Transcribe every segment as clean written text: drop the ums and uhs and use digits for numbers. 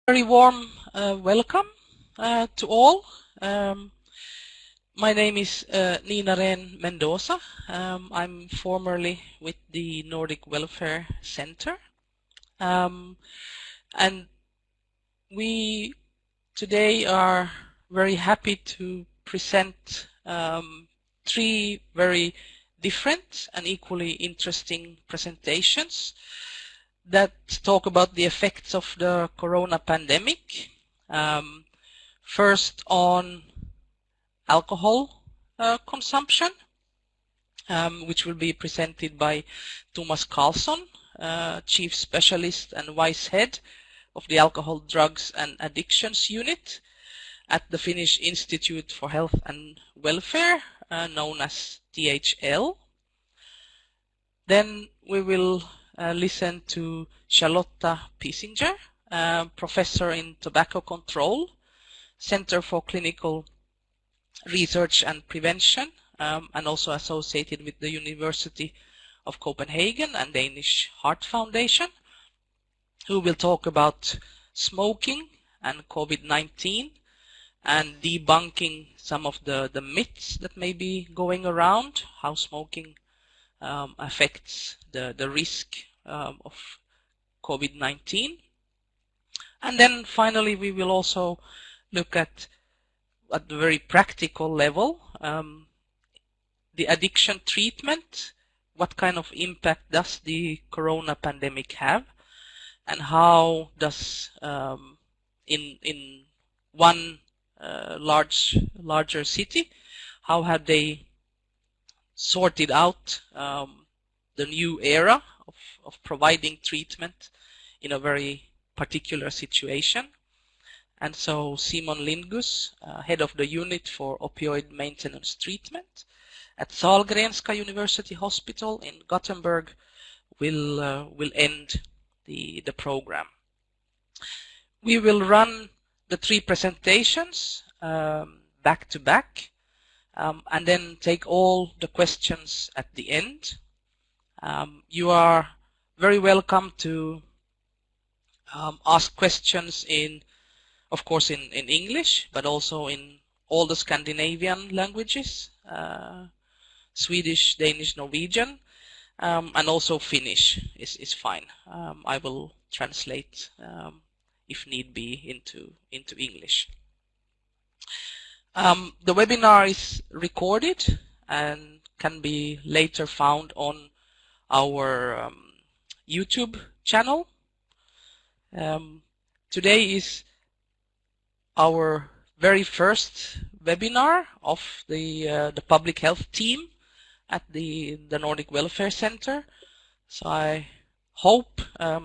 Very warm welcome to all. My name is Nina Rehn Mendoza. I'm formerly with the Nordic Welfare Centre. And we today are very happy to present three very different and equally interesting presentations that talk about the effects of the corona pandemic. First on alcohol consumption, which will be presented by Thomas Karlsson, Chief Specialist and Vice Head of the Alcohol, Drugs and Addictions Unit at the Finnish Institute for Health and Welfare, known as THL. Then we will listen to Charlotta Pisinger, Professor in Tobacco Control, Center for Clinical Research and Prevention, and also associated with the University of Copenhagen and Danish Heart Foundation, who will talk about smoking and COVID-19 and debunking some of the myths that may be going around, how smoking affects the risk of COVID-19. And then finally we will also look at the very practical level, the addiction treatment, what kind of impact does the corona pandemic have, and how does in one larger city, how have they sorted out the new era of providing treatment in a very particular situation. And so Simon Lindguss, head of the unit for opioid maintenance treatment at Sahlgrenska University Hospital in Gothenburg, will end the program. We will run the three presentations back to back, and then take all the questions at the end. You are very welcome to ask questions of course in English, but also in all the Scandinavian languages, Swedish, Danish, Norwegian, and also Finnish is fine. I will translate if need be into English. The webinar is recorded and can be later found on our YouTube channel. Today is our very first webinar of the public health team at the Nordic Welfare Centre, so I hope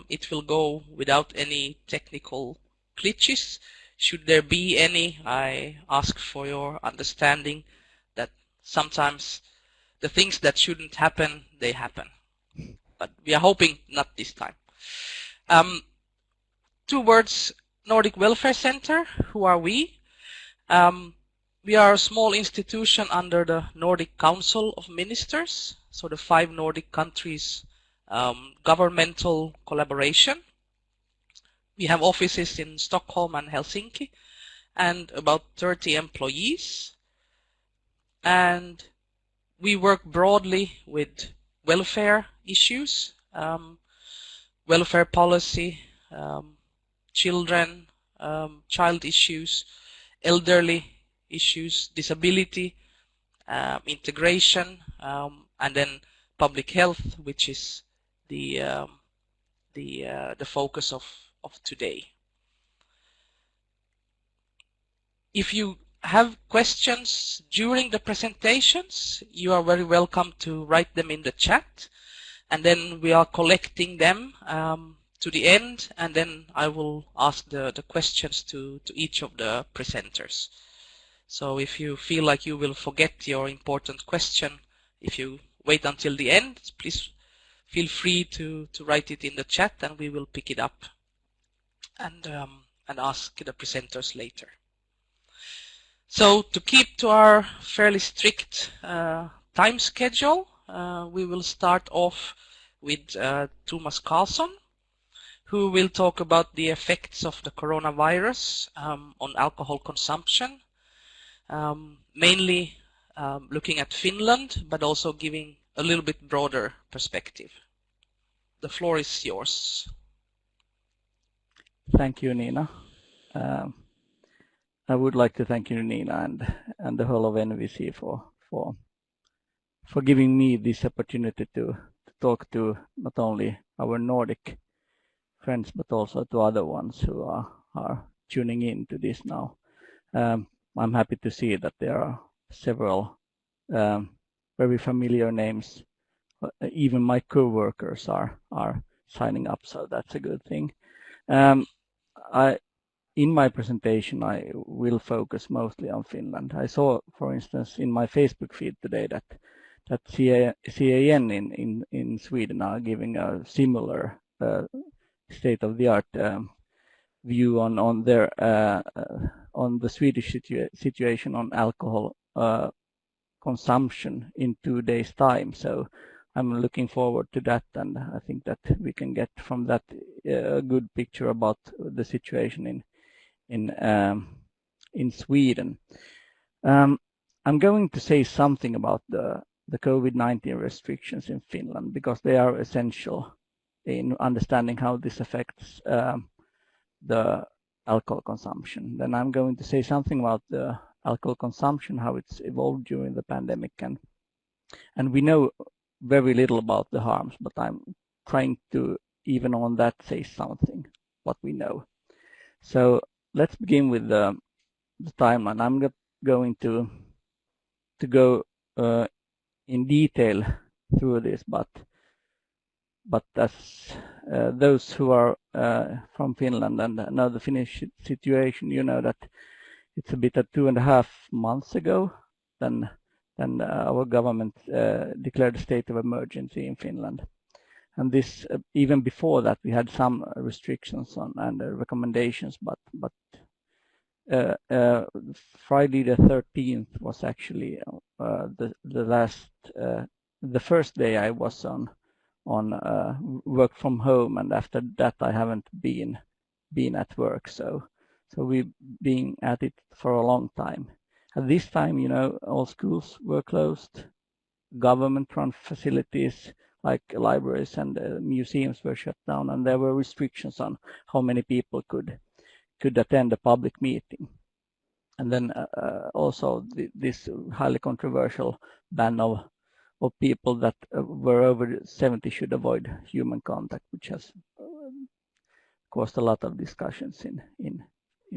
it will go without any technical glitches. Should there be any, I ask for your understanding that sometimes the things that shouldn't happen, they happen. But we are hoping not this time. 2 words, Nordic Welfare Centre, who are we? We are a small institution under the Nordic Council of Ministers, so the 5 Nordic countries' governmental collaboration. We have offices in Stockholm and Helsinki and about 30 employees. And we work broadly with welfare issues, welfare policy, children, child issues, elderly issues, disability, integration, and then public health, which is the focus of today. If you have questions during the presentations, you are very welcome to write them in the chat, and then we are collecting them to the end, and then I will ask the questions to each of the presenters. So if you feel like you will forget your important question, if you wait until the end, please feel free to write it in the chat, and we will pick it up and ask the presenters later. So to keep to our fairly strict time schedule, we will start off with Thomas Karlsson, who will talk about the effects of the coronavirus on alcohol consumption, mainly looking at Finland, but also giving a little bit broader perspective. The floor is yours. Thank you, Nina. I would like to thank you, Nina, and the whole of NVC for giving me this opportunity to talk to not only our Nordic friends but also to other ones who are tuning in to this now. I'm happy to see that there are several very familiar names. Even my co-workers are signing up, so that's a good thing. In my presentation, I will focus mostly on Finland. I saw, for instance, in my Facebook feed today that CAN in Sweden are giving a similar state-of-the-art view on the Swedish situation on alcohol consumption in 2 days' time. So I'm looking forward to that, and I think that we can get from that a good picture about the situation in Sweden. I'm going to say something about the COVID-19 restrictions in Finland because they are essential in understanding how this affects the alcohol consumption. Then I'm going to say something about the alcohol consumption, how it's evolved during the pandemic, and we know very little about the harms, but I'm trying to even on that say something what we know. So let's begin with the timeline. I'm not going to go in detail through this, but as those who are from Finland and know the Finnish situation, you know that it's a bit of 2.5 months ago then our government declared a state of emergency in Finland. And this even before that we had some restrictions on and recommendations, but Friday the 13th was actually the first day I was on work from home, and after that I haven't been at work. So we've been at it for a long time. At this time, you know, all schools were closed, government-run facilities like libraries and museums were shut down, and there were restrictions on how many people could attend a public meeting. And then also this highly controversial ban of people that were over 70 should avoid human contact, which has caused a lot of discussions in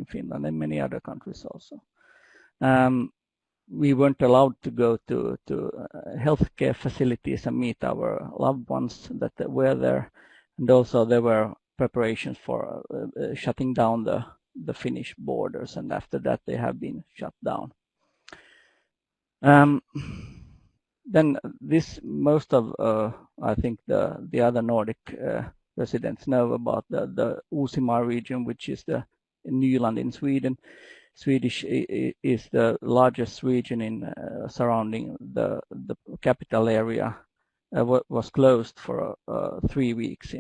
Finland and many other countries also. We weren't allowed to go to healthcare facilities and meet our loved ones that were there, and also there were preparations for shutting down the Finnish borders, and after that they have been shut down. Then this most of I think the other Nordic residents know about the Uusimaa region, which is the Nyland in Sweden. Swedish is the largest region in surrounding the capital area. Was closed for 3 weeks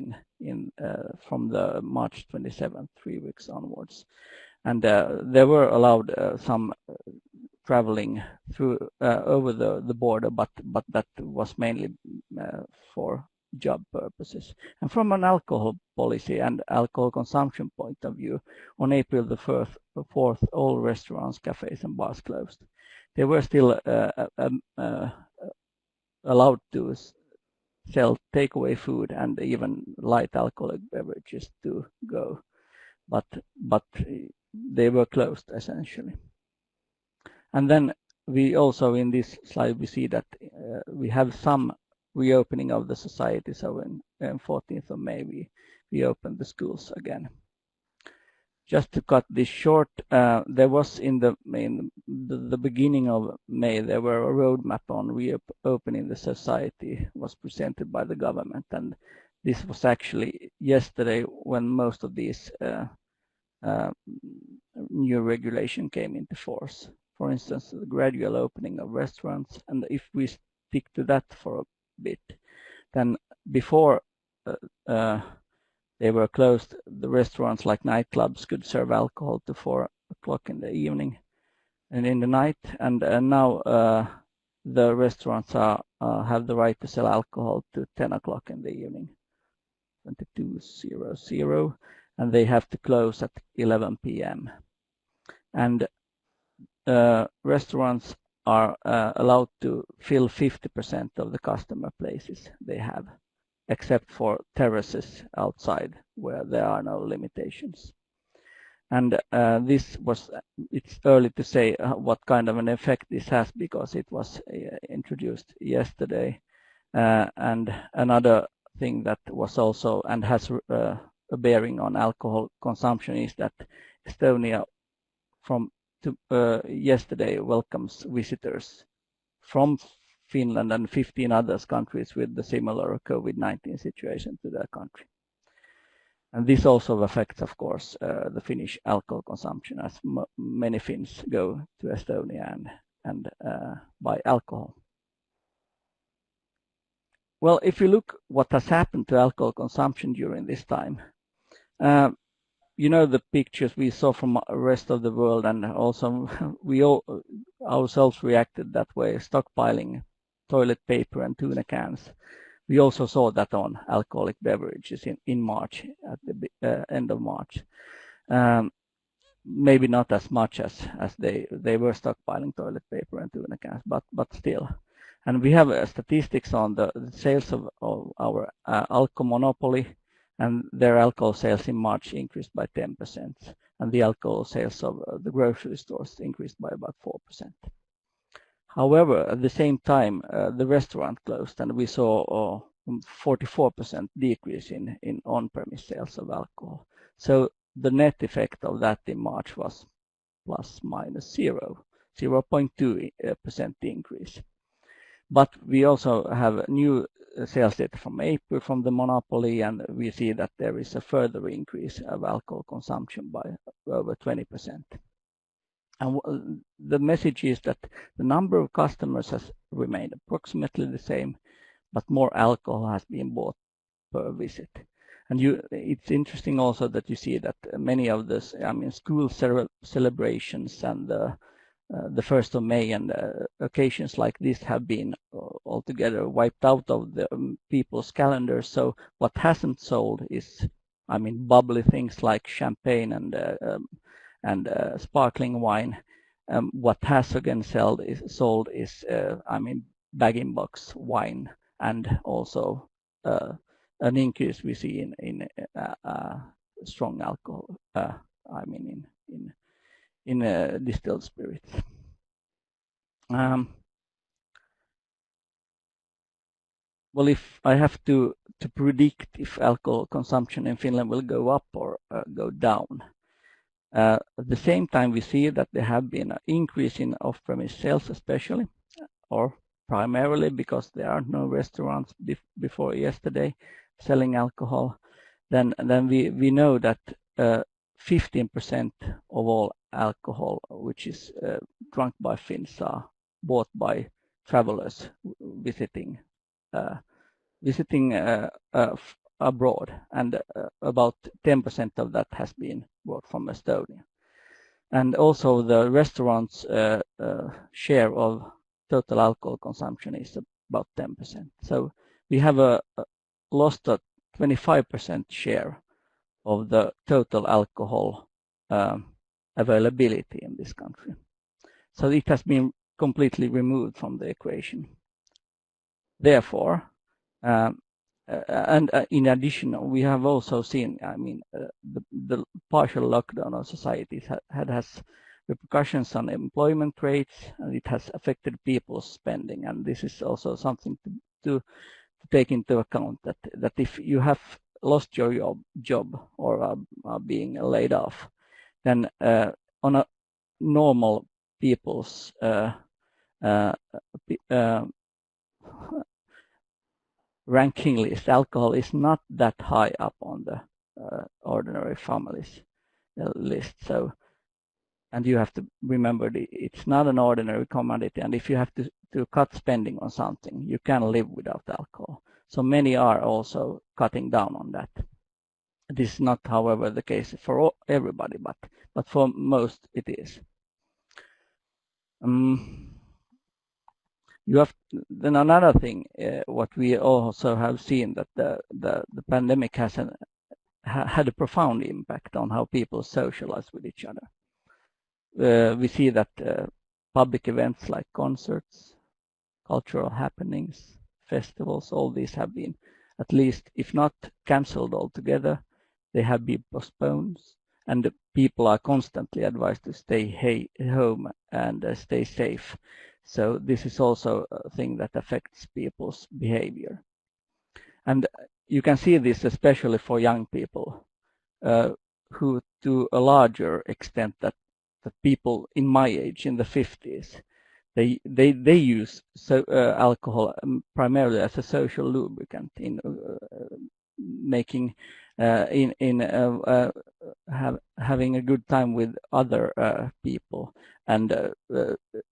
from the March 27th, 3 weeks onwards, and they were allowed some traveling through over the border, but that was mainly for job purposes. And from an alcohol policy and alcohol consumption point of view, on April the 4th, all restaurants, cafes and bars closed. They were still allowed to sell takeaway food and even light alcoholic beverages to go, but they were closed essentially. And then we also in this slide we see that we have some reopening of the society. So on 14th of May we opened the schools again. Just to cut this short, there was in the beginning of May there were a roadmap on reopening the society was presented by the government, and this was actually yesterday when most of these new regulation came into force. For instance, the gradual opening of restaurants, and if we stick to that for a bit, then before they were closed. The restaurants like nightclubs could serve alcohol to 4 o'clock in the evening and in the night. And now the restaurants have the right to sell alcohol to 10 o'clock in the evening, 22:00, and they have to close at 11 p.m. And restaurants are allowed to fill 50% of the customer places they have, except for terraces outside where there are no limitations. And it's early to say what kind of an effect this has, because it was introduced yesterday. And another thing that was also and has a bearing on alcohol consumption is that Estonia from yesterday welcomes visitors from Finland and 15 other countries with the similar COVID-19 situation to their country. And this also affects, of course, the Finnish alcohol consumption, as many Finns go to Estonia and buy alcohol. Well, if you look what has happened to alcohol consumption during this time, you know the pictures we saw from the rest of the world, and also we all ourselves reacted that way, stockpiling toilet paper and tuna cans. We also saw that on alcoholic beverages in March, at the end of March. Maybe not as much as they were stockpiling toilet paper and tuna cans, but still. And we have statistics on the sales of our alcohol monopoly, and their alcohol sales in March increased by 10%, and the alcohol sales of the grocery stores increased by about 4%. However, at the same time, the restaurant closed, and we saw 44% decrease in on-premise sales of alcohol. So the net effect of that in March was plus minus 0.2% increase. But we also have new sales data from April from the monopoly, and we see that there is a further increase of alcohol consumption by over 20%. And the message is that the number of customers has remained approximately the same, but more alcohol has been bought per visit. And it's interesting also that you see that many of this, school celebrations and the 1st of May and occasions like this have been altogether wiped out of the people's calendars. So what hasn't sold is, bubbly things like champagne and sparkling wine. What has again sold is bag-in-box wine, and also an increase we see in strong alcohol. In distilled spirits. Well, if I have to predict if alcohol consumption in Finland will go up or go down, at the same time we see that there have been an increase in off-premise sales, especially, or primarily because there are no restaurants before yesterday selling alcohol. Then we know that 15% of all alcohol which is drunk by Finns are bought by travelers visiting abroad, and about 10% of that has been brought from Estonia. And also the restaurants' share of total alcohol consumption is about 10%. So we have lost a 25% share of the total alcohol availability in this country. So it has been completely removed from the equation. Therefore, and in addition, we have also seen, the partial lockdown of societies has repercussions on employment rates, and it has affected people's spending. And this is also something to take into account, that if you have lost your job or are being laid off, then on a normal people's ranking list, alcohol is not that high up on the ordinary families list. So, and you have to remember it's not an ordinary commodity, and if you have to cut spending on something, you can live without alcohol. So many are also cutting down on that. This is not, however, the case for everybody, but for most it is. You have then another thing, what we also have seen, that the pandemic has had a profound impact on how people socialize with each other. We see that public events like concerts, cultural happenings, festivals, all these have been, at least if not cancelled altogether, they have been postponed, and people are constantly advised to stay home and stay safe. So this is also a thing that affects people's behavior. And you can see this especially for young people, who to a larger extent that the people in my age, in the 50s, they use alcohol primarily as a social lubricant in making having a good time with other people, and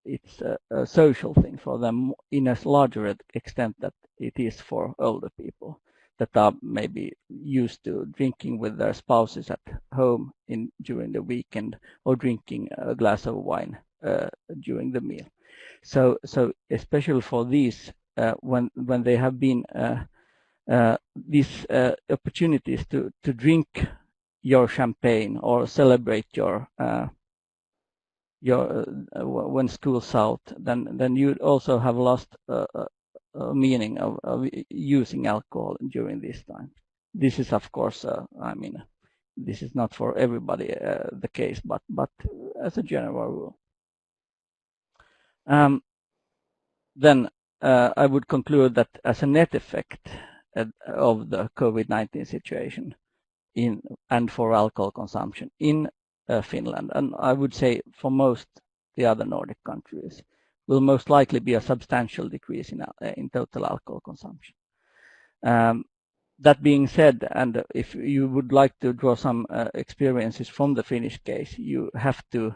it's a social thing for them in a larger extent that it is for older people that are maybe used to drinking with their spouses at home during the weekend, or drinking a glass of wine during the meal. So especially for these, when they have been these opportunities to drink your champagne or celebrate your when school's out, then you also have lost a meaning of using alcohol during this time. This is, of course, I mean, this is not for everybody the case, but as a general rule. Then I would conclude that as a net effect of the COVID-19 situation and for alcohol consumption in Finland, and I would say for most the other Nordic countries, will most likely be a substantial decrease in total alcohol consumption. That being said, and if you would like to draw some experiences from the Finnish case, you have to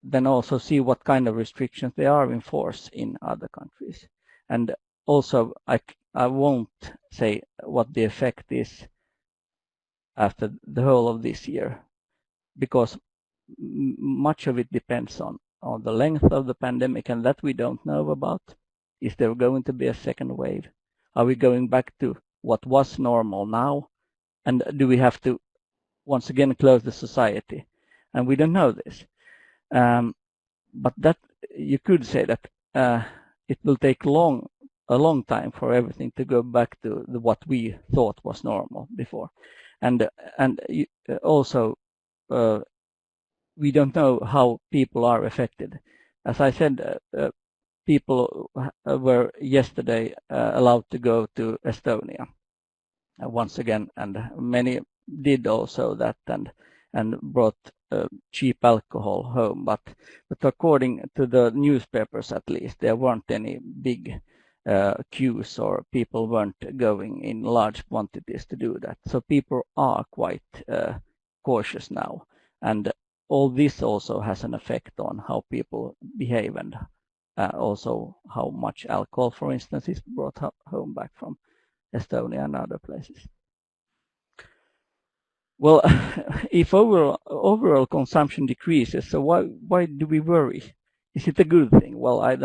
then also see what kind of restrictions they are in force in other countries. And also, I won't say what the effect is after the whole of this year, because much of it depends on the length of the pandemic, and that we don't know about. Is there going to be a second wave? Are we going back to what was normal now? And do we have to once again close the society? And we don't know this. But that you could say that it will take a long time for everything to go back to what we thought was normal before, and also we don't know how people are affected. As I said, people were yesterday allowed to go to Estonia once again, and many did also that and brought cheap alcohol home. But according to the newspapers, at least, there weren't any big queues, or people weren't going in large quantities to do that. So people are quite cautious now, and all this also has an effect on how people behave, and also how much alcohol, for instance, is brought home back from Estonia and other places. Well, if overall consumption decreases, so why do we worry? Is it a good thing? Well, I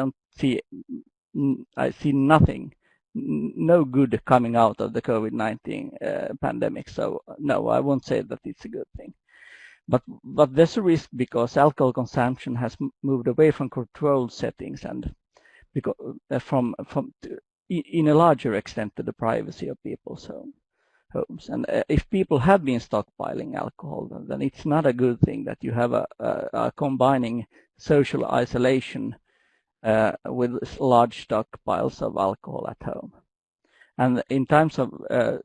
see nothing, no good coming out of the COVID-19 pandemic. So no, I won't say that it's a good thing. But there's a risk, because alcohol consumption has moved away from controlled settings, and because in a larger extent to the privacy of people's homes. And if people have been stockpiling alcohol, then it's not a good thing that you have a combining social isolation with large stockpiles of alcohol at home. And in times of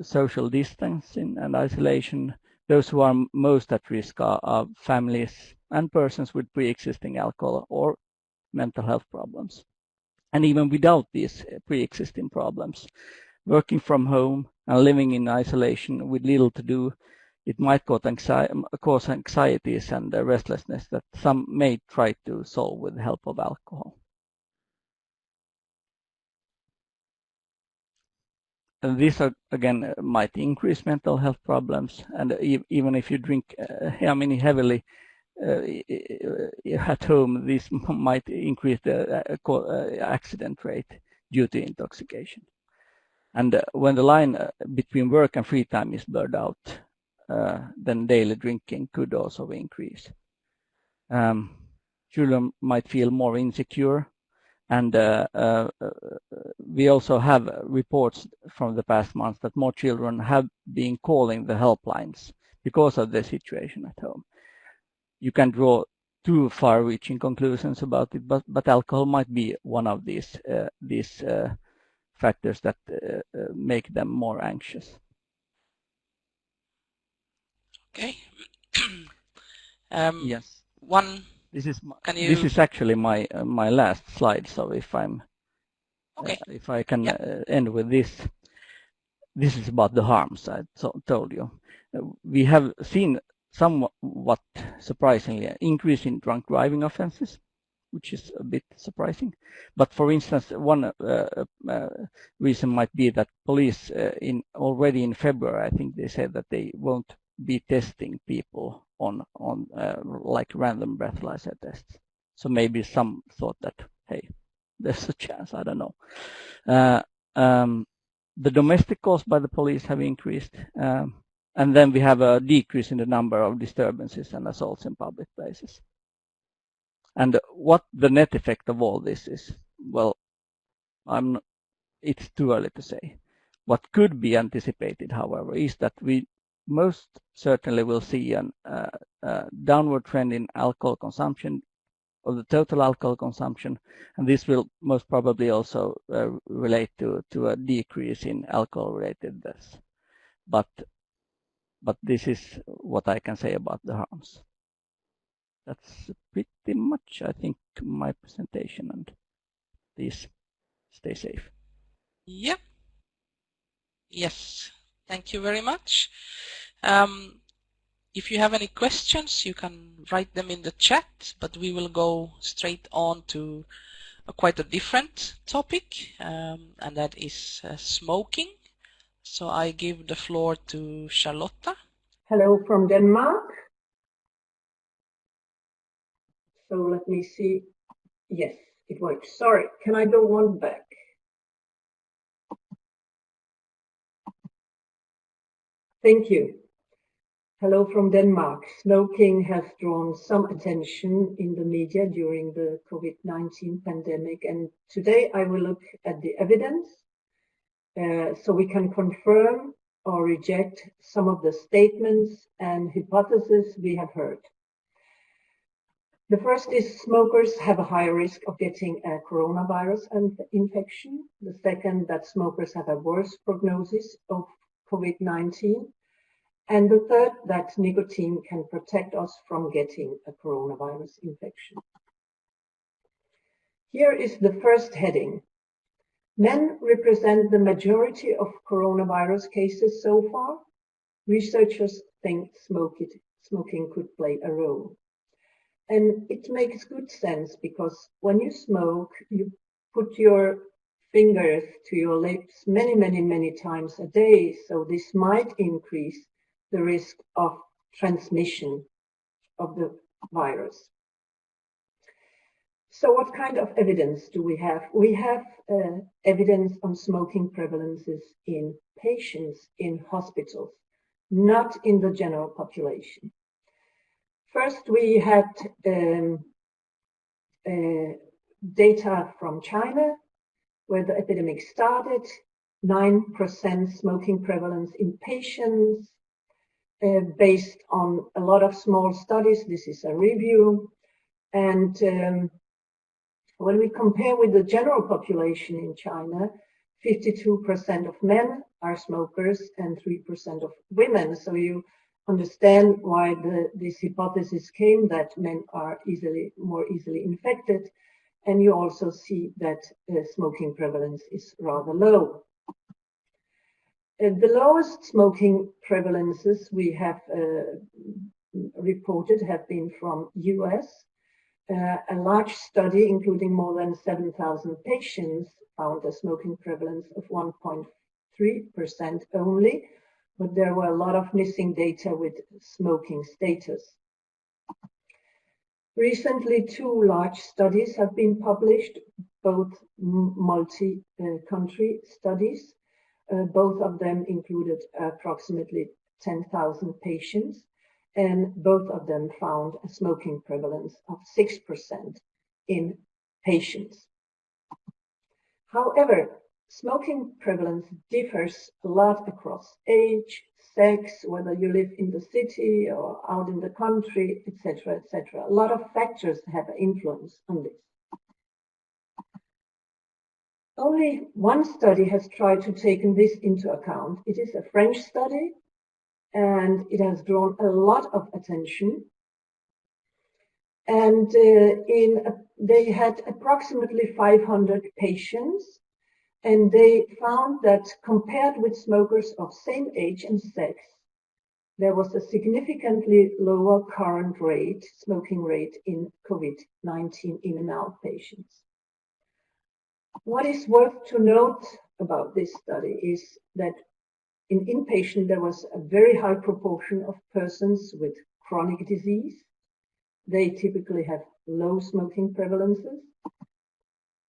social distancing and isolation, those who are most at risk are families and persons with pre-existing alcohol or mental health problems. And even without these pre-existing problems, working from home and living in isolation with little to do, it might cause anxieties and restlessness that some may try to solve with the help of alcohol. these are, again, might increase mental health problems, and even if you drink heavily at home, this might increase the accident rate due to intoxication. And when the line between work and free time is blurred out, then daily drinking could also increase. Children might feel more insecure, and we also have reports from the past months that more children have been calling the helplines because of the situation at home. You can draw too far-reaching conclusions about it, but alcohol might be one of these factors that make them more anxious. Okay. Yes. This is actually my last slide. So if I can end with this. This is about the harms I told you. We have seen somewhat surprisingly an increase in drunk driving offenses, which is a bit surprising. But for instance, one reason might be that police already in February, I think they said that they won't be testing people on like random breathalyzer tests. So maybe some thought that, hey, there's a chance, I don't know. The domestic calls by the police have increased. And then we have a decrease in the number of disturbances and assaults in public places. And what the net effect of all this is, well, it's too early to say. What could be anticipated, however, is that we most certainly will see a downward trend in alcohol consumption, of the total alcohol consumption, and this will most probably also relate to a decrease in alcohol-related deaths. But this is what I can say about the harms. That's pretty much, I think, my presentation, and please stay safe. Yeah. Yes, thank you very much. If you have any questions, you can write them in the chat, but we will go straight on to quite a different topic, and that is smoking. So I give the floor to Charlotta. Hello from Denmark. So let me see. Yes, it works. Sorry, can I go one back? Thank you. Hello from Denmark. Smoking has drawn some attention in the media during the COVID-19 pandemic, and today I will look at the evidence so we can confirm or reject some of the statements and hypotheses we have heard. The first is smokers have a higher risk of getting a coronavirus infection. The second, that smokers have a worse prognosis of COVID-19. And the third, that nicotine can protect us from getting a coronavirus infection. Here is the first heading. Men represent the majority of coronavirus cases so far. Researchers think smoking could play a role. And it makes good sense because when you smoke, you put your fingers to your lips many times a day. So this might increase the risk of transmission of the virus. So what kind of evidence do we have? We have evidence on smoking prevalences in patients in hospitals, not in the general population. First, we had data from China, where the epidemic started, 9% smoking prevalence in patients, based on a lot of small studies. This is a review. And when we compare with the general population in China, 52% of men are smokers and 3% of women. So you understand why this hypothesis came that men are more easily infected. And you also see that smoking prevalence is rather low. The lowest smoking prevalences we have reported have been from US. A large study, including more than 7,000 patients, found a smoking prevalence of 1.3 3% only, but there were a lot of missing data with smoking status. Recently, 2 large studies have been published, both multi-country studies. Both of them included approximately 10,000 patients, and both of them found a smoking prevalence of 6% in patients. However, smoking prevalence differs a lot across age, sex, whether you live in the city or out in the country, etc., etc. A lot of factors have influence on this. Only one study has tried to take this into account. It is a French study, and it has drawn a lot of attention. And they had approximately 500 patients, and they found that compared with smokers of same age and sex, there was a significantly lower current rate, smoking rate in COVID-19 in and out patients. What is worth to note about this study is that in inpatient there was a very high proportion of persons with chronic disease. They typically have low smoking prevalences.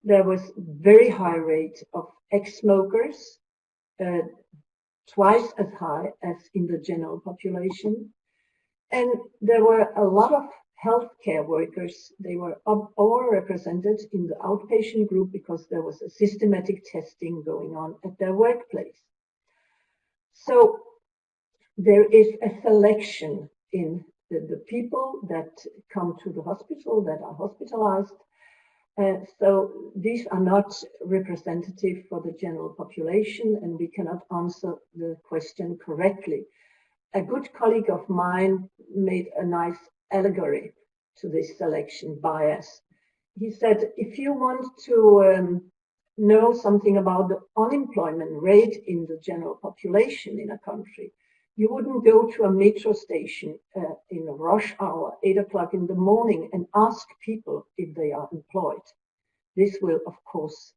There was very high rate of ex-smokers, twice as high as in the general population. And there were a lot of healthcare workers. They were overrepresented in the outpatient group because there was a systematic testing going on at their workplace. So there is a selection in the people that come to the hospital, that are hospitalized. So these are not representative for the general population, and we cannot answer the question correctly. A good colleague of mine made a nice allegory to this selection bias. He said, if you want to know something about the unemployment rate in the general population in a country, you wouldn't go to a metro station in a rush hour, 8 o'clock in the morning, and ask people if they are employed. This will, of course,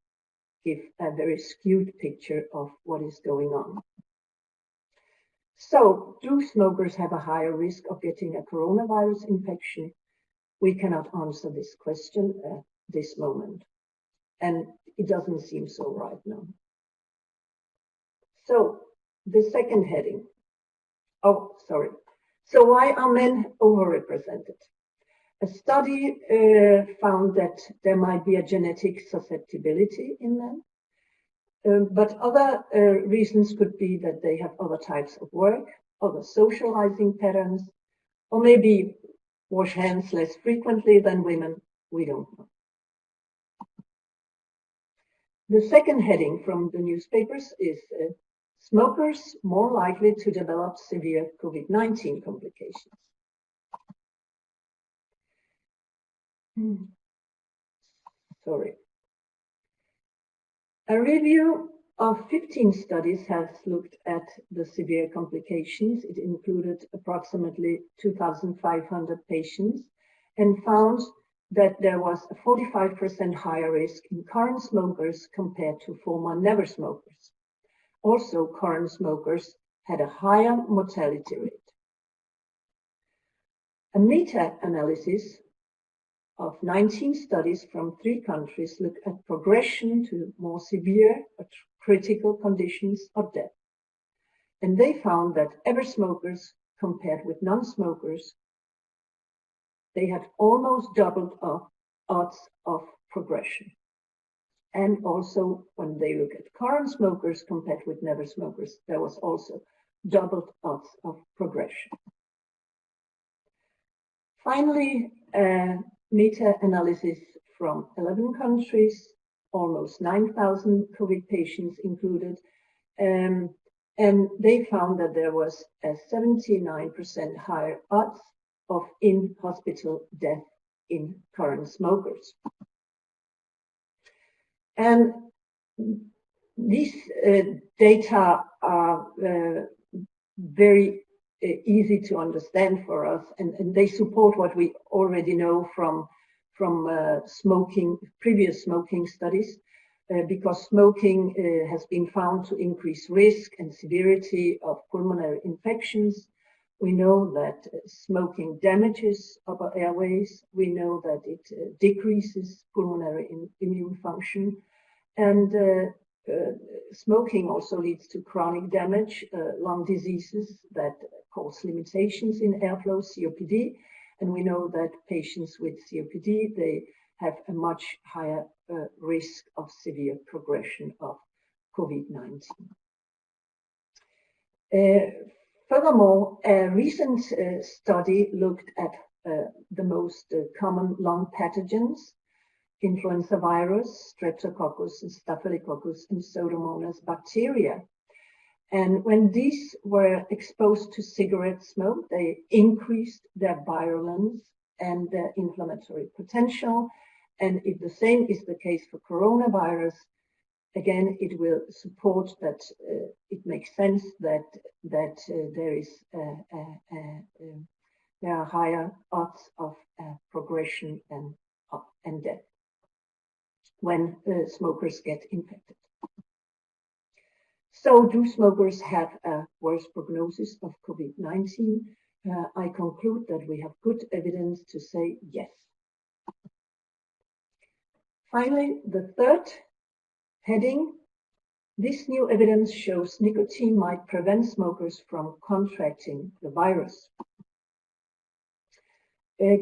give a very skewed picture of what is going on. So, do smokers have a higher risk of getting a coronavirus infection? We cannot answer this question at this moment, and it doesn't seem so right now. So, the second heading. So why are men overrepresented? A study found that there might be a genetic susceptibility in men, but other reasons could be that they have other types of work, other socializing patterns, or maybe wash hands less frequently than women. We don't know. The second heading from the newspapers is smokers more likely to develop severe COVID-19 complications. Sorry. A review of 15 studies has looked at the severe complications. It included approximately 2,500 patients and found that there was a 45% higher risk in current smokers compared to former never smokers. Also, current smokers had a higher mortality rate. A meta-analysis of 19 studies from 3 countries looked at progression to more severe or critical conditions of death. And they found that ever smokers compared with non-smokers, they had almost doubled odds of progression. And also, when they look at current smokers compared with never smokers, there was also doubled odds of progression. Finally, meta-analysis from 11 countries, almost 9,000 COVID patients included, and they found that there was a 79% higher odds of in-hospital death in current smokers. And these data are very easy to understand for us, and they support what we already know from previous smoking studies. because smoking has been found to increase risk and severity of pulmonary infections. We know that smoking damages upper airways. We know that it decreases pulmonary immune function. And smoking also leads to chronic damage, lung diseases that cause limitations in airflow, COPD. And we know that patients with COPD, they have a much higher risk of severe progression of COVID-19. Furthermore, a recent study looked at the most common lung pathogens, influenza virus, streptococcus, and staphylococcus, and Pseudomonas bacteria. And when these were exposed to cigarette smoke, they increased their virulence and their inflammatory potential. And if the same is the case for coronavirus, again, it will support that it makes sense that there are higher odds of progression and death when smokers get infected. So, do smokers have a worse prognosis of COVID-19? I conclude that we have good evidence to say yes. Finally, the third heading, this new evidence shows nicotine might prevent smokers from contracting the virus.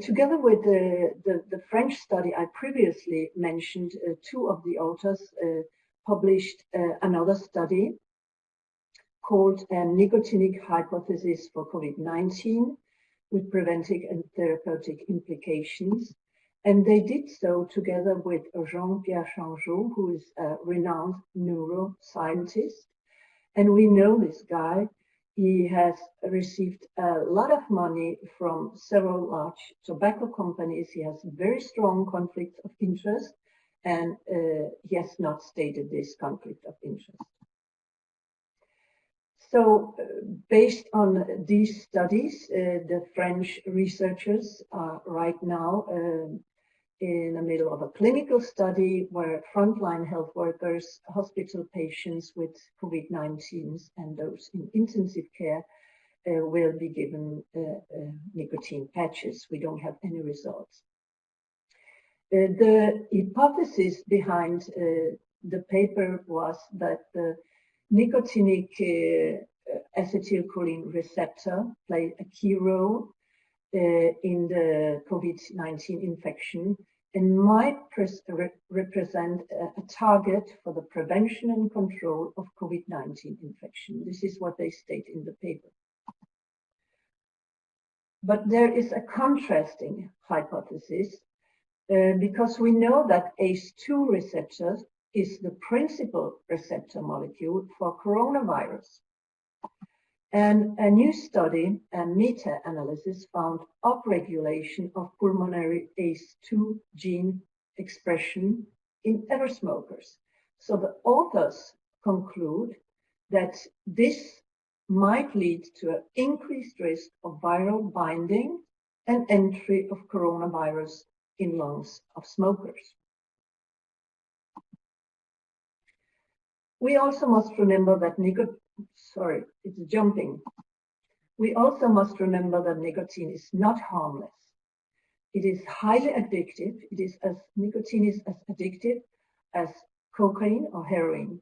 Together with the French study I previously mentioned, two of the authors published another study called a nicotinic hypothesis for COVID-19 with preventive and therapeutic implications. And they did so together with Jean-Pierre Changeau, who is a renowned neuroscientist. And we know this guy. He has received a lot of money from several large tobacco companies. He has very strong conflicts of interest, and he has not stated this conflict of interest. So based on these studies, the French researchers are right now in the middle of a clinical study where frontline health workers, hospital patients with COVID-19 and those in intensive care will be given nicotine patches. We don't have any results. The hypothesis behind the paper was that the nicotinic acetylcholine receptor played a key role in the COVID-19 infection and might represent a target for the prevention and control of COVID-19 infection. This is what they state in the paper. But there is a contrasting hypothesis because we know that ACE2 receptor is the principal receptor molecule for coronavirus. And a new study, a meta-analysis, found upregulation of pulmonary ACE2 gene expression in ever smokers. So the authors conclude that this might lead to an increased risk of viral binding and entry of coronavirus in lungs of smokers. We also must remember that We also must remember that nicotine is not harmless. It is highly addictive. Nicotine is as addictive as cocaine or heroin.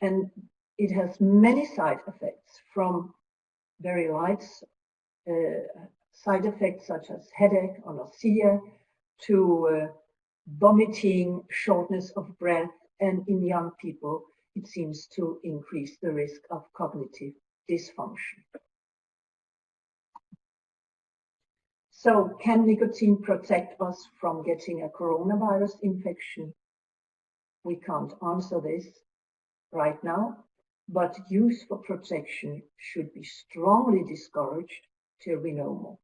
And it has many side effects, from very light side effects such as headache or nausea to vomiting, shortness of breath, and in young people, it seems to increase the risk of cognitive dysfunction. So, can nicotine protect us from getting a coronavirus infection? We can't answer this right now, but use for protection should be strongly discouraged till we know more.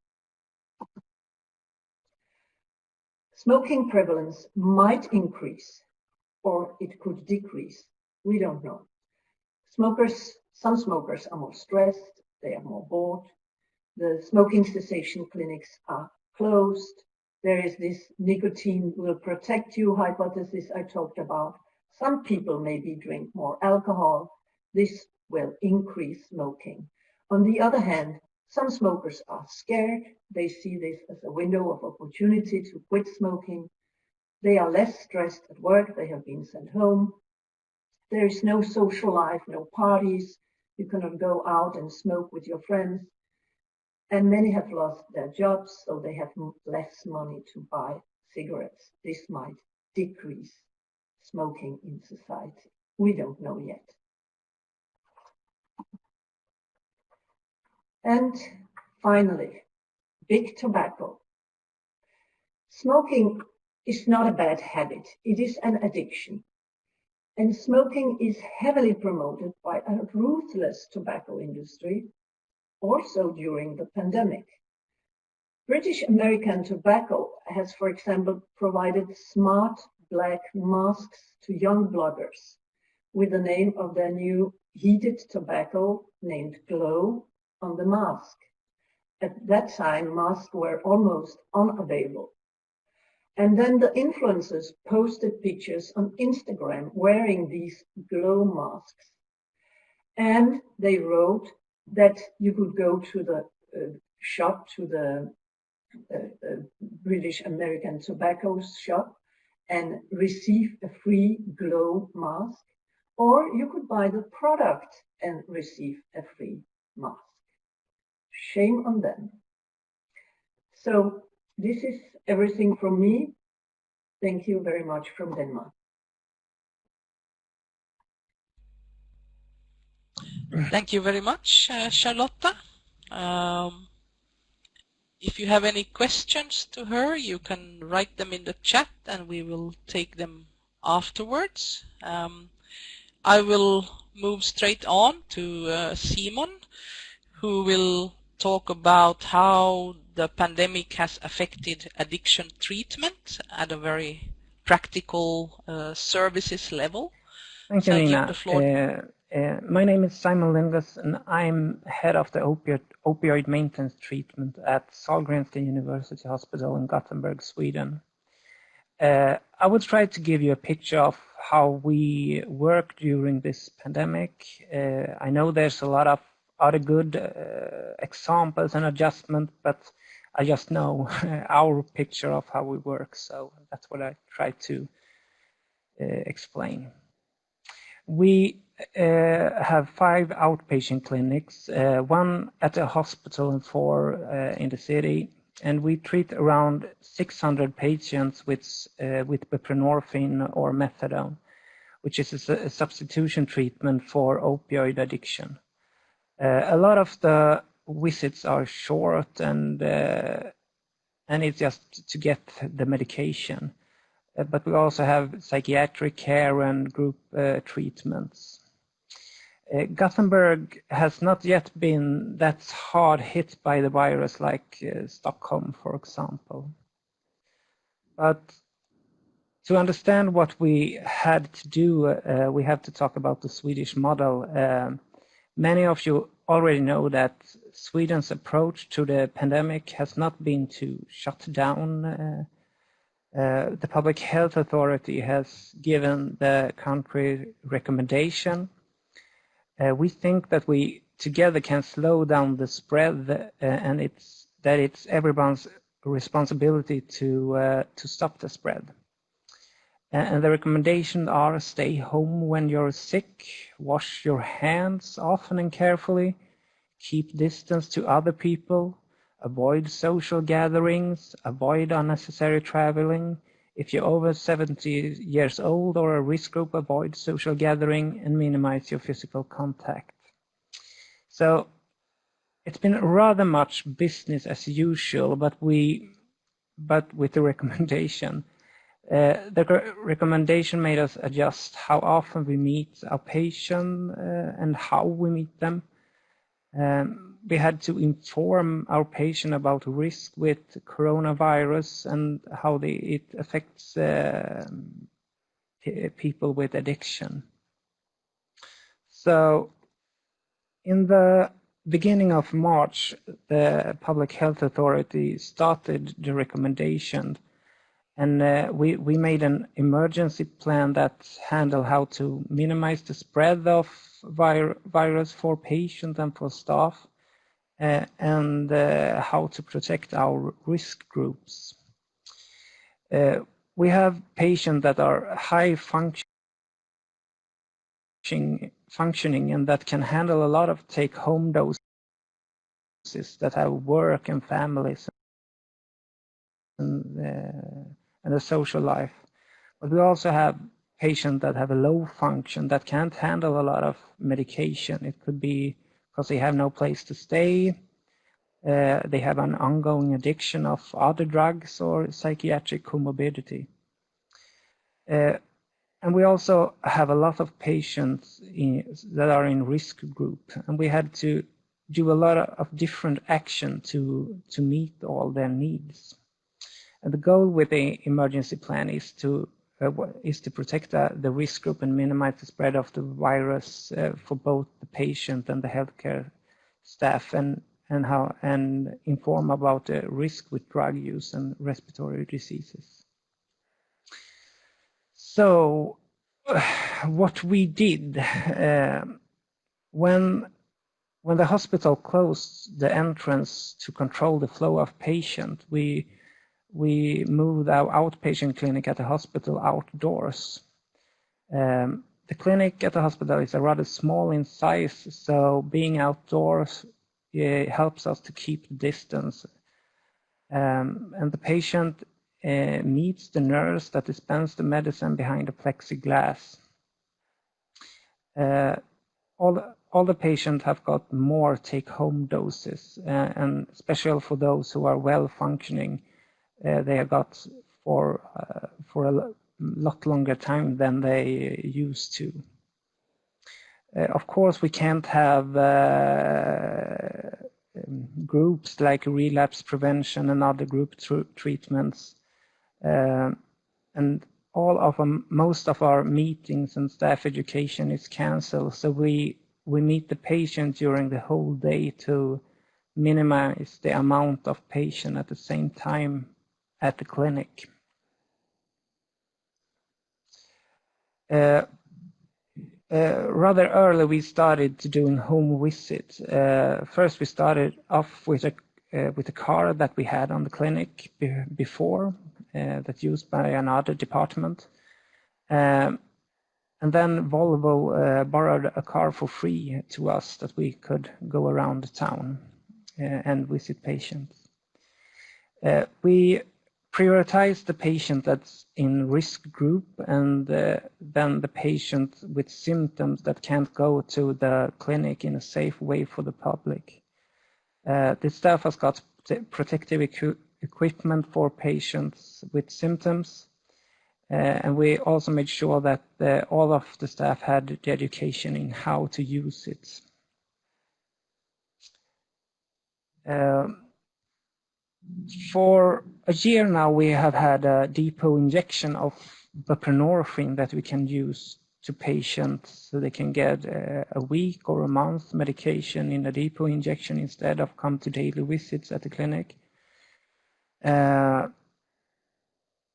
Smoking prevalence might increase, or it could decrease. We don't know. Some smokers are more stressed, they are more bored. The smoking cessation clinics are closed. There is this nicotine will protect you hypothesis I talked about. Some people maybe drink more alcohol. This will increase smoking. On the other hand, some smokers are scared. They see this as a window of opportunity to quit smoking. They are less stressed at work. They have been sent home. There is no social life, no parties. You cannot go out and smoke with your friends. And many have lost their jobs, so they have less money to buy cigarettes. This might decrease smoking in society. We don't know yet. And finally, big tobacco. Smoking is not a bad habit. It is an addiction. And smoking is heavily promoted by a ruthless tobacco industry, also during the pandemic. British American Tobacco has, for example, provided smart black masks to young bloggers with the name of their new heated tobacco named Glow on the mask. At that time, masks were almost unavailable. And then the influencers posted pictures on Instagram wearing these Glow masks. And they wrote that you could go to the shop, to the British American Tobacco shop, and receive a free Glow mask, or you could buy the product and receive a free mask. Shame on them. So this is everything from me. Thank you very much from Denmark. Thank you very much, Charlotta. If you have any questions to her, you can write them in the chat and we will take them afterwards. I will move straight on to Simon, who will talk about how the pandemic has affected addiction treatment at a very practical services level. Thank you, Nina. My name is Simon Lindguss, and I'm head of the opioid maintenance treatment at Sahlgrenska University Hospital in Gothenburg, Sweden. I will try to give you a picture of how we work during this pandemic. I know there's a lot of other good examples and adjustments, but I just know our picture of how we work, so that's what I try to explain. We have 5 outpatient clinics, 1 at a hospital and 4 in the city, and we treat around 600 patients with buprenorphine or methadone, which is a substitution treatment for opioid addiction. A lot of the visits are short, and it's just to get the medication. But we also have psychiatric care and group treatments. Gothenburg has not yet been that hard hit by the virus like Stockholm, for example. But to understand what we had to do, we have to talk about the Swedish model. Many of you already know that Sweden's approach to the pandemic has not been to shut down. The Public Health Authority has given the country recommendation. We think that we together can slow down the spread, and it's everyone's responsibility to stop the spread. And the recommendations are: stay home when you're sick, wash your hands often and carefully, keep distance to other people, avoid social gatherings, avoid unnecessary traveling. If you're over 70 years old or a risk group, avoid social gathering and minimize your physical contact. So it's been rather much business as usual, but with the recommendation. The recommendation made us adjust how often we meet our patients and how we meet them. We had to inform our patient about risk with coronavirus and how it affects people with addiction. So in the beginning of March, the Public Health Authority started the recommendation, And we made an emergency plan that handled how to minimize the spread of virus for patients and for staff, and how to protect our risk groups. We have patients that are high functioning and that can handle a lot of take-home doses, that have work and families and a social life. But we also have patients that have a low function that can't handle a lot of medication. It could be because they have no place to stay, they have an ongoing addiction of other drugs or psychiatric comorbidity. And we also have a lot of patients that are in risk group, and we had to do a lot of different action to meet all their needs. And the goal with the emergency plan is to protect the risk group and minimize the spread of the virus for both the patient and the healthcare staff, and inform about the risk with drug use and respiratory diseases. So what we did when the hospital closed the entrance to control the flow of patients, we moved our outpatient clinic at the hospital outdoors. The clinic at the hospital is rather small in size, so being outdoors helps us to keep distance. And the patient meets the nurse that dispenses the medicine behind the plexiglass. All the patients have got more take-home doses, and especially for those who are well functioning, they have got for a lot longer time than they used to. Of course, we can't have groups like relapse prevention and other group treatments, and most of our meetings and staff education is cancelled. So we meet the patient during the whole day to minimize the amount of patient at the same time at the clinic. Rather early, we started doing home visits. First, we started off with a car that we had on the clinic before, that's used by another department. And then Volvo borrowed a car for free to us that we could go around the town and visit patients. We prioritize the patient that's in risk group, and then the patient with symptoms that can't go to the clinic in a safe way for the public. The staff has got protective equipment for patients with symptoms, and we also made sure that all of the staff had the education in how to use it. For a year now, we have had a depot injection of buprenorphine that we can use to patients so they can get a week or a month medication in a depot injection instead of come to daily visits at the clinic.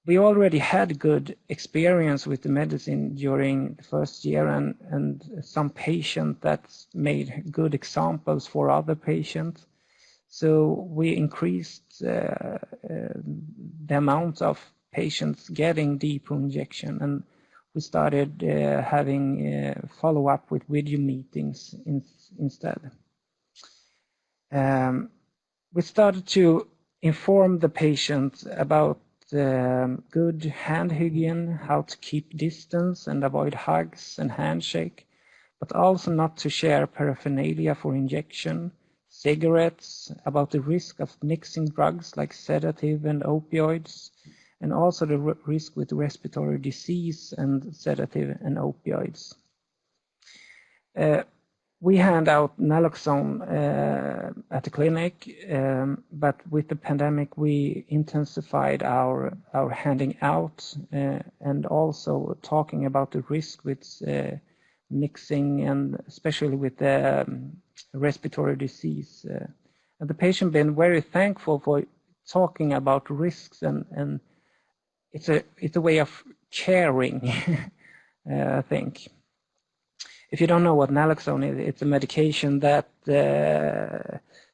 We already had good experience with the medicine during the first year, and some patients that made good examples for other patients. So we increased the amount of patients getting depot injection, and we started having follow-up with video meetings instead. We started to inform the patient about good hand hygiene, how to keep distance and avoid hugs and handshake, but also not to share paraphernalia for injection, cigarettes, about the risk of mixing drugs like sedative and opioids, and also the risk with respiratory disease and sedative and opioids. We hand out naloxone at the clinic, but with the pandemic we intensified our handing out and also talking about the risk with mixing, and especially with the respiratory disease. And the patient been very thankful for talking about risks, and it's a way of caring, I think. If you don't know what naloxone is, it's a medication that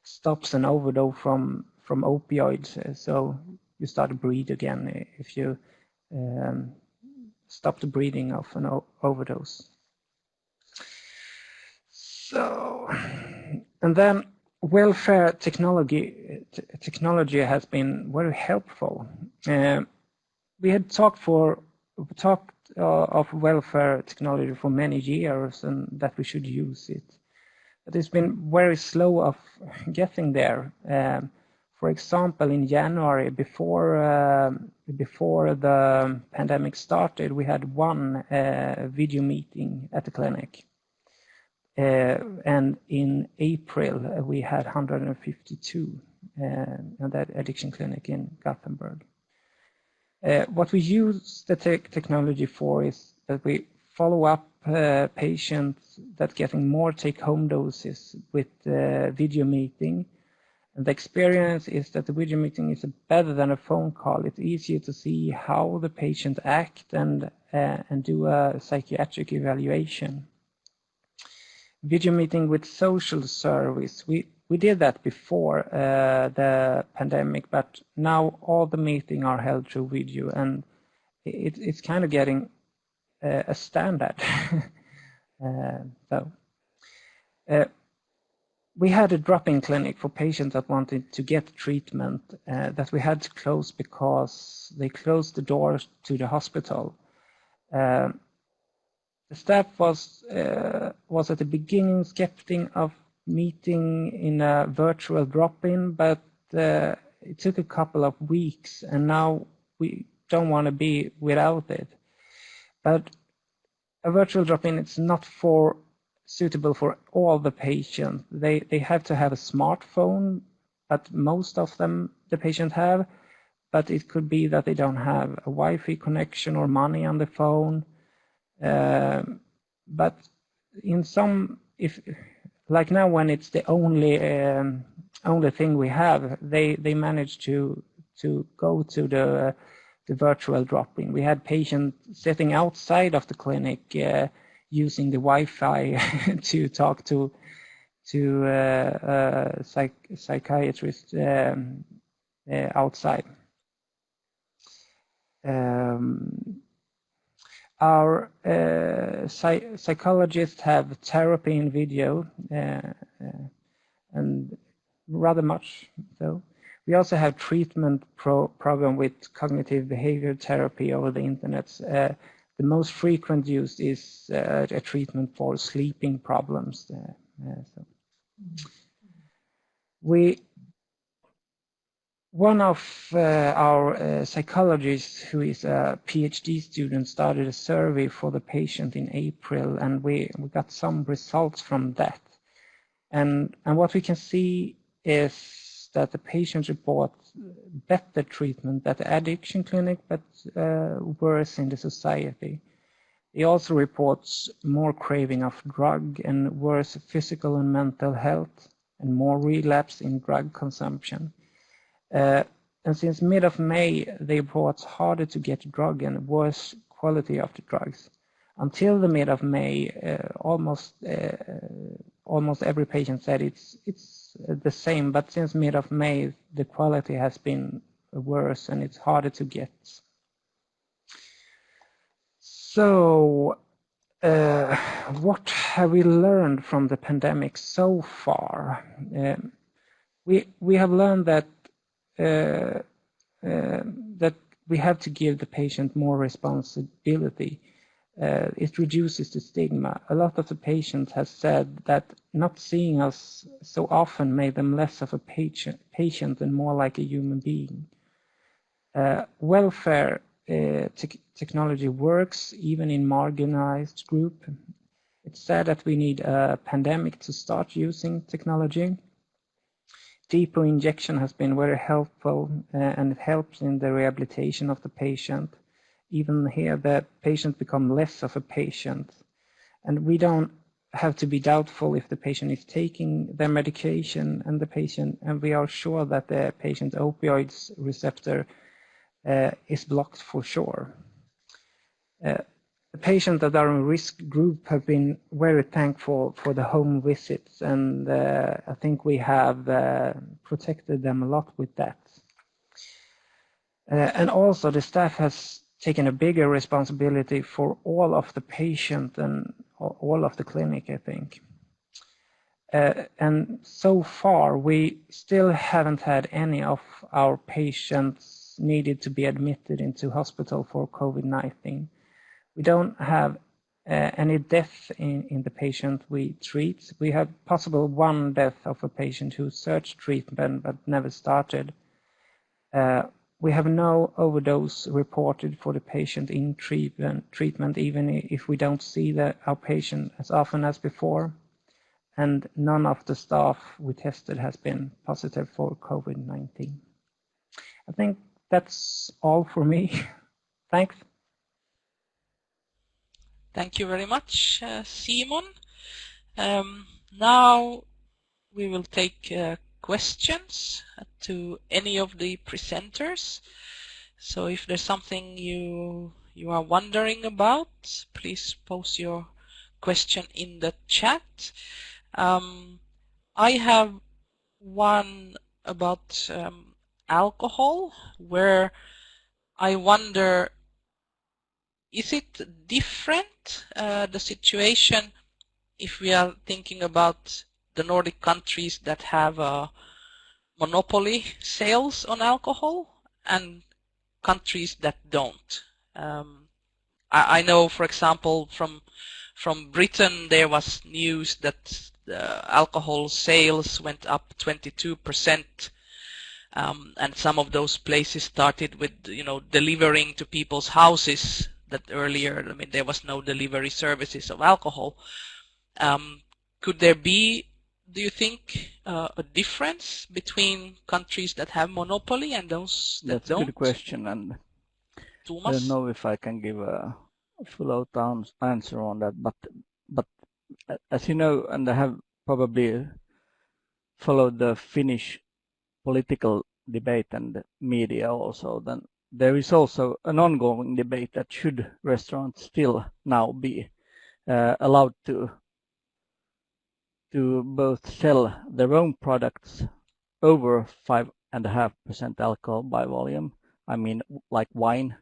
stops an overdose from opioids. So you start to breathe again if you stop the breathing of an overdose. So, and then welfare technology has been very helpful. We had talked of welfare technology for many years and that we should use it. But it's been very slow of getting there. For example, in January, before the pandemic started, we had one video meeting at the clinic. And in April, we had 152 at that addiction clinic in Gothenburg. What we use the technology for is that we follow up patients that getting more take-home doses with video meeting. And the experience is that the video meeting is better than a phone call. It's easier to see how the patient act and do a psychiatric evaluation. Video meeting with social service. We did that before the pandemic, but now all the meetings are held through video, and it's kind of getting a standard. We had a drop-in clinic for patients that wanted to get treatment that we had to close because they closed the doors to the hospital. The staff was at the beginning skeptic of meeting in a virtual drop-in, but it took a couple of weeks, and now we don't want to be without it. But a virtual drop-in, it's not suitable for all the patients. They have to have a smartphone, but most of them the patient have, but it could be that they don't have a Wi-Fi connection or money on the phone. But in some, like now when it's the only thing we have, they manage to go to the virtual drop-in. We had patients sitting outside of the clinic using the Wi-Fi to talk to psychiatrist outside. Our psychologists have therapy in video, and rather much so. We also have treatment program with cognitive behavior therapy over the internet. The most frequent use is a treatment for sleeping problems. One of our psychologists, who is a PhD student, started a survey for the patient in April, and we got some results from that. And what we can see is that the patient reports better treatment at the addiction clinic, but worse in the society. He also reports more craving of drug and worse physical and mental health, and more relapse in drug consumption. And since mid of May, they report harder to get drug and worse quality of the drugs. Until the mid of May, almost every patient said it's the same, but since mid of May, the quality has been worse and it's harder to get. So, what have we learned from the pandemic so far? We have learned that we have to give the patient more responsibility. It reduces the stigma. A lot of the patients have said that not seeing us so often made them less of a patient and more like a human being. Welfare technology works even in marginalized group. It's said that we need a pandemic to start using technology. Deeper injection has been very helpful, and it helps in the rehabilitation of the patient. Even here, the patient becomes less of a patient. And we don't have to be doubtful if the patient is taking their medication, and we are sure that the patient's opioids receptor is blocked for sure. The patients that are in risk group have been very thankful for the home visits, and I think we have protected them a lot with that. And also the staff has taken a bigger responsibility for all of the patient and all of the clinic, I think. And so far, we still haven't had any of our patients needed to be admitted into hospital for COVID-19. We don't have any death in the patient we treat. We have possible one death of a patient who searched treatment but never started. We have no overdose reported for the patient in treatment, even if we don't see our patient as often as before. And none of the staff we tested has been positive for COVID-19. I think that's all for me. Thanks. Thank you very much, Simon. Now we will take questions to any of the presenters. So if there's something you are wondering about, please post your question in the chat. I have one about alcohol, where I wonder, is it different, the situation, if we are thinking about the Nordic countries that have a monopoly sales on alcohol and countries that don't? I know, for example, from Britain, there was news that the alcohol sales went up 22%. And some of those places started with, delivering to people's houses that earlier, there was no delivery services of alcohol. Could there be, do you think, a difference between countries that have monopoly and those that don't? That's a good question, and Thomas? I don't know if I can give a full-out answer on that, but as you know, and I have probably followed the Finnish political debate and media also, then there is also an ongoing debate that should restaurants still now be allowed to both sell their own products over 5.5% alcohol by volume, like wine.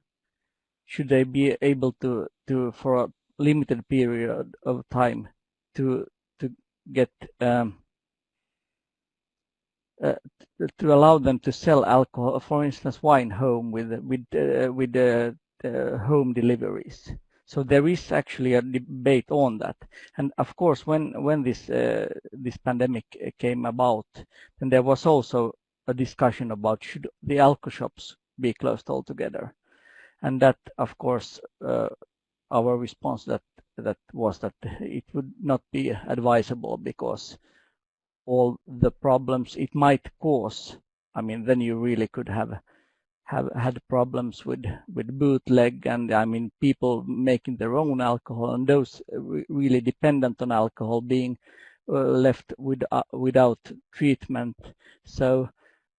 Should they be able to for a limited period of time to get to allow them to sell alcohol, for instance, wine home with home deliveries. So there is actually a debate on that. And of course, when this pandemic came about, then there was also a discussion about should the alcohol shops be closed altogether. And that, of course, our response that was that it would not be advisable, because all the problems it might cause, then you really could have had problems with bootleg and people making their own alcohol, and those really dependent on alcohol being left without treatment. So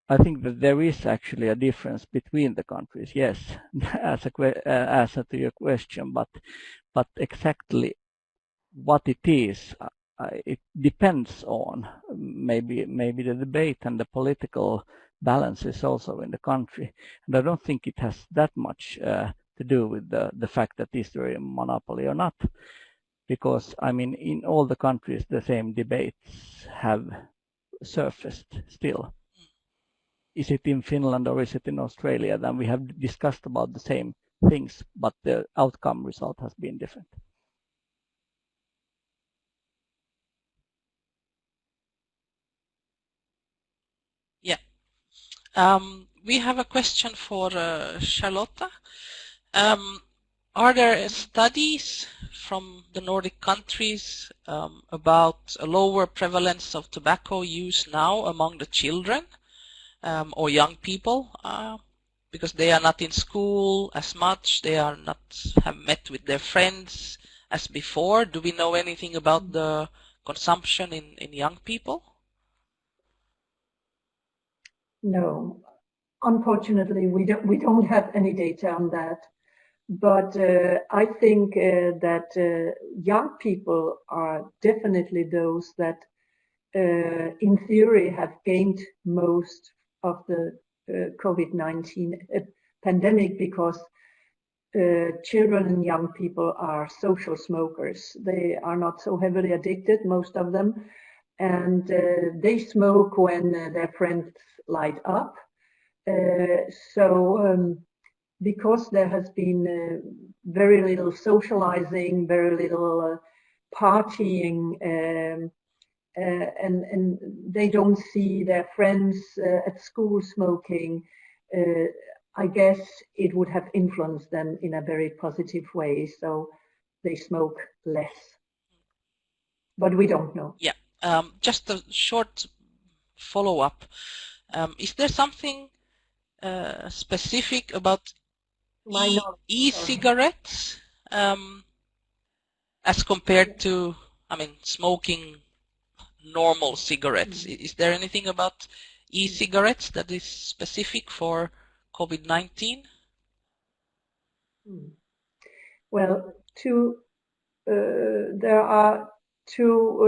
I think that there is actually a difference between the countries, yes, as a answer to your question, but exactly what it is, it depends on maybe the debate and the political balances also in the country. And I don't think it has that much to do with the fact that is there a monopoly or not, because in all the countries the same debates have surfaced still. Is it in Finland or is it in Australia? Then we have discussed about the same things, but the outcome result has been different. Yeah. We have a question for Charlotta. Are there studies from the Nordic countries about a lower prevalence of tobacco use now among the children or young people? Because they are not in school as much, they are not have met with their friends as before. Do we know anything about the consumption in young people? No, unfortunately, we don't have any data on that. But I think that young people are definitely those that, in theory, have gained most of the COVID-19 pandemic, because children and young people are social smokers. They are not so heavily addicted, most of them, and they smoke when their friends light up. Because there has been very little socializing, very little partying, and they don't see their friends at school smoking, I guess it would have influenced them in a very positive way, so they smoke less. But we don't know. Yeah, just a short follow-up. Is there something specific about e-cigarettes as compared to, I mean, smoking normal cigarettes? Is there anything about e-cigarettes that is specific for COVID-19? Well, there are two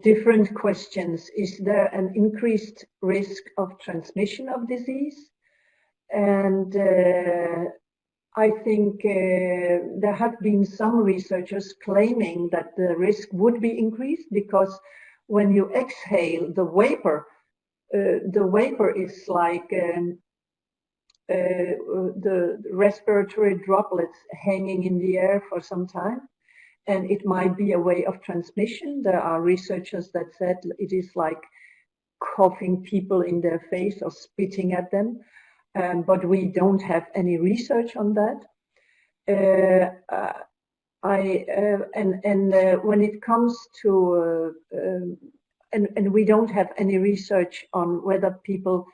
different questions. Is there an increased risk of transmission of disease? And I think there have been some researchers claiming that the risk would be increased, because when you exhale the vapor is like the respiratory droplets hanging in the air for some time, and it might be a way of transmission. There are researchers that said it is like coughing people in their face or spitting at them, but we don't have any research on that. When it comes to and we don't have any research on whether people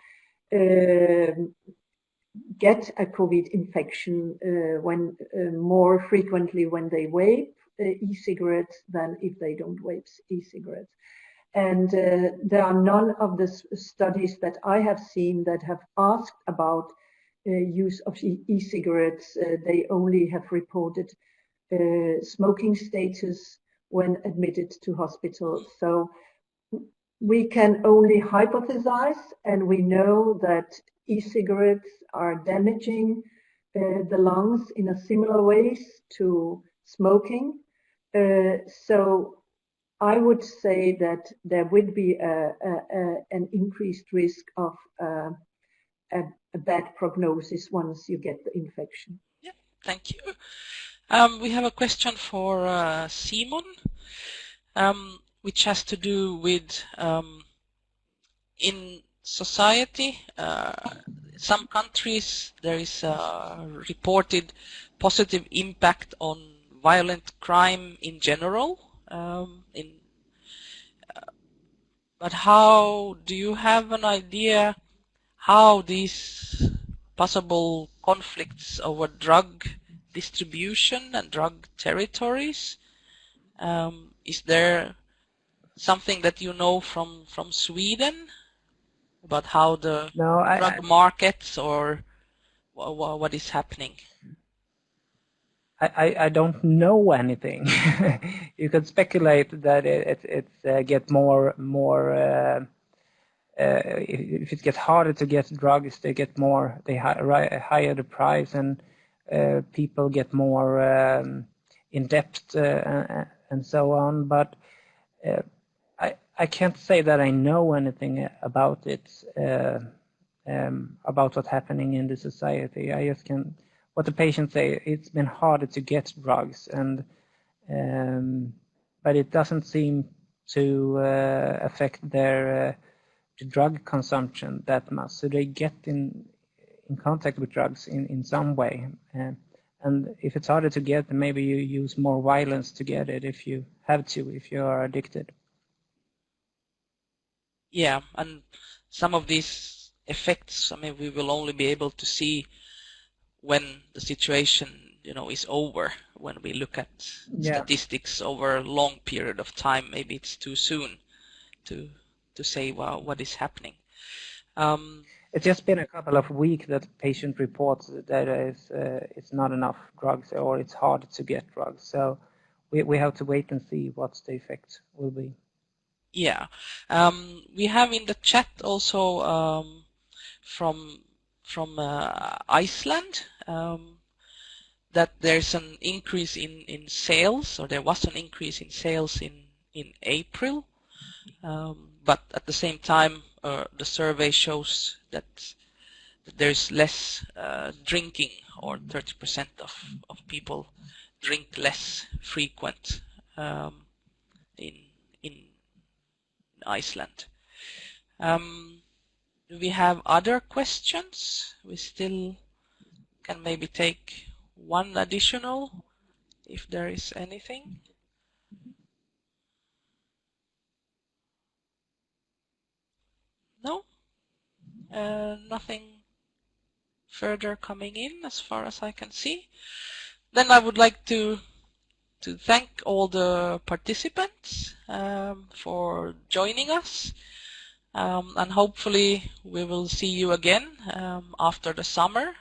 get a COVID infection when more frequently when they vape e-cigarettes than if they don't vape e-cigarettes. And there are none of the studies that I have seen that have asked about use of e-cigarettes. They only have reported smoking status when admitted to hospital. So we can only hypothesize, and we know that e-cigarettes are damaging the lungs in a similar ways to smoking. So I would say that there would be an increased risk of a bad prognosis once you get the infection. Yeah, thank you. We have a question for Simon, which has to do with in society. Some countries there is a reported positive impact on violent crime in general. But how do you have an idea how these possible conflicts over drug distribution and drug territories, is there something that you know from Sweden about how the drug markets or what is happening? I don't know anything. You could speculate that it get more if it gets harder to get drugs, they get more, they higher the price, and people get more in debt and so on. But I can't say that I know anything about it, about what's happening in the society. I just can. What the patients say, it's been harder to get drugs, and but it doesn't seem to affect their the drug consumption that much. So they get in contact with drugs in some way, and if it's harder to get, then maybe you use more violence to get it if you have to, if you are addicted. Yeah, and some of these effects, I mean, we will only be able to see when the situation, is over. When we look at statistics over a long period of time, maybe it's too soon to to say, well, what is happening. It's just been a couple of weeks that patient reports that it's not enough drugs or it's hard to get drugs. So we have to wait and see what the effect will be. Yeah, we have in the chat also from Iceland that there's an increase in sales, or there was an increase in sales in April, but at the same time the survey shows that there's less drinking, or 30% of people drink less frequent in Iceland. Do we have other questions? We still can maybe take one additional, if there is anything. No? Nothing further coming in as far as I can see. Then I would like to thank all the participants for joining us, and hopefully we will see you again after the summer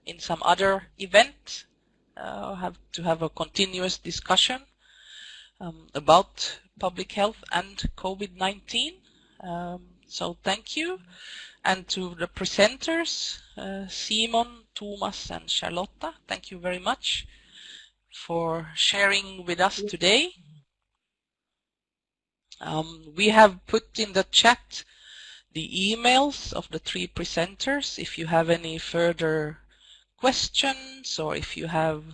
in some other event. Have a continuous discussion about public health and COVID-19. So thank you, and to the presenters, Simon, Thomas, and Charlotta, thank you very much for sharing with us today. We have put in the chat the emails of the 3 presenters. If you have any further questions, or if you have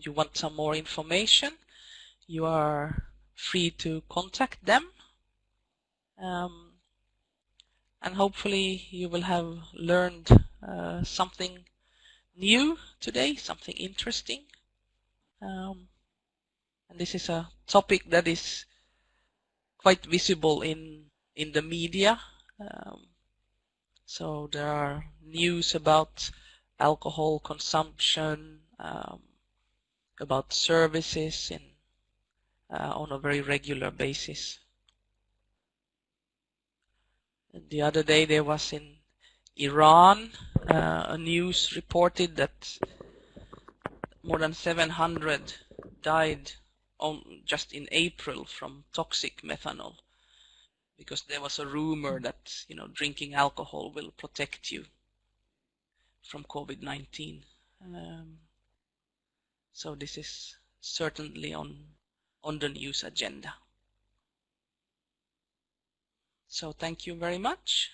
you want some more information, you are free to contact them. And hopefully you will have learned something new today, something interesting. And this is a topic that is quite visible in the media. So there are news about alcohol consumption, about services on a very regular basis. And the other day there was in Iran a news reported that more than 700 died just in April from toxic methanol, because there was a rumor that drinking alcohol will protect you from COVID-19. So this is certainly on the news agenda. So thank you very much.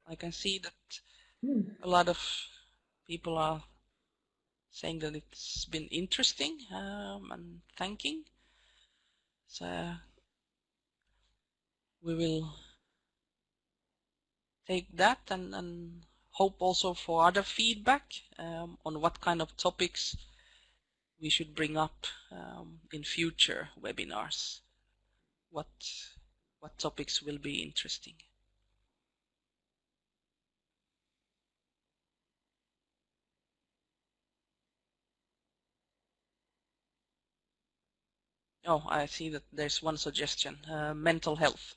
I can see that a lot of people are saying that it's been interesting and thanking. So we will take that and hope also for other feedback on what kind of topics we should bring up in future webinars. What topics will be interesting. Oh, I see that there's one suggestion, mental health.